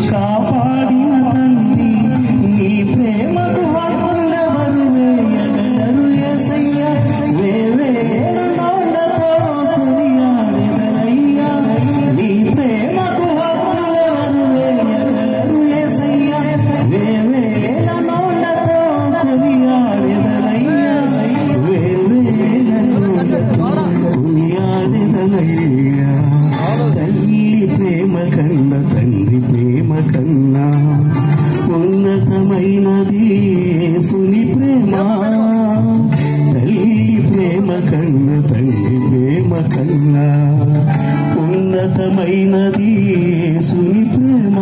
కాపాడిన తండ్రి నీ ప్రేమకు హద్దులెవరు వేయగలరు యేసయ్య వేవేల నోళ్లతో కొనియాడెదనయ్యా నీ ప్రేమకు హద్దులెవరు వేయగలరు యేసయ్య వేవేల నోళ్లతో కొనియాడెదనయ్యా వేవేల నోళ్లతో కొనియాడెదనయ్యా తల్లి ప్రేమ కన్నా తండ్రి ప్రేమ కన్నా ఉన్నతమైనది యేసుని ప్రేమ తల్లి ప్రేమ కన్నా తండ్రి ప్రేమ కన్నా ఉన్నతమైనది యేసుని ప్రేమ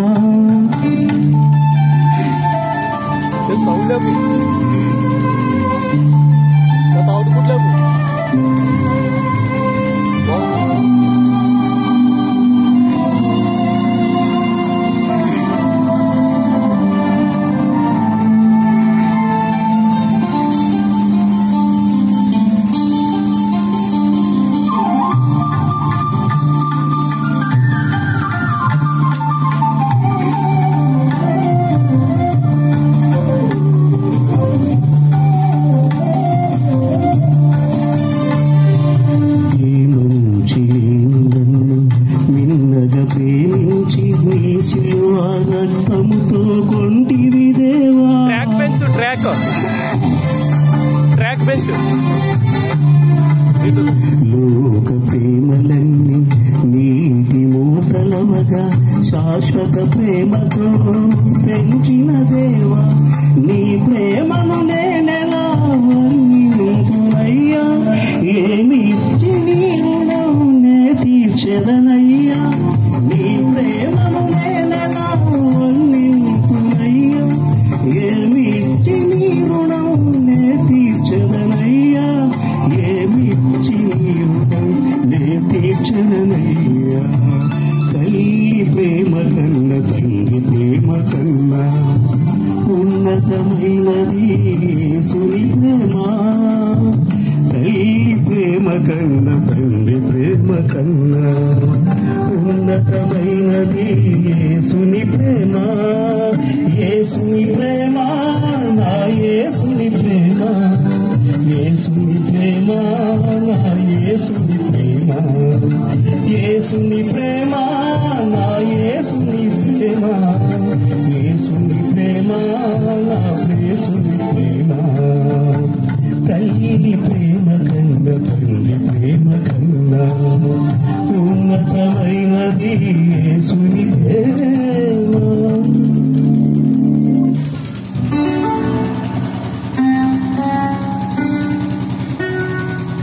రక్తముతో కొంటివి దేవా ట్రాక్ బెంచ్ లోక ప్రేమలన్నీ నీటి మూటలవగా శాశ్వత ప్రేమతో పెంచిన దేవా నీ ప్రేమను నేనెలా వర్ణింతునయ్యా ఏమి ఇచ్చి నీ రుణం నే తీర్చెదనయ్యా నీ ప్రేమను నేనెలా వర్ణింతునయ్యా ఏమి ఇచ్చి నీ రుణం నే తీర్చెదనయ్యా ఏమి ఇచ్చి నీ రుణం నే తీర్చెదనయ్యా తల్లి ప్రేమ కన్నా తండ్రి ప్రేమ కన్నా ఉన్నతమైనది యేసుని ప్రేమ తల్లి ప్రేమ కన్నా తండ్రి ప్రేమ కన్నా ఉన్నతమైనది యేసుని ప్రేమ యేసుని ప్రేమ నా యేసుని ప్రేమ యేసుని ప్రేమ నా యేసుని ప్రేమ యేసుని ప్రేమ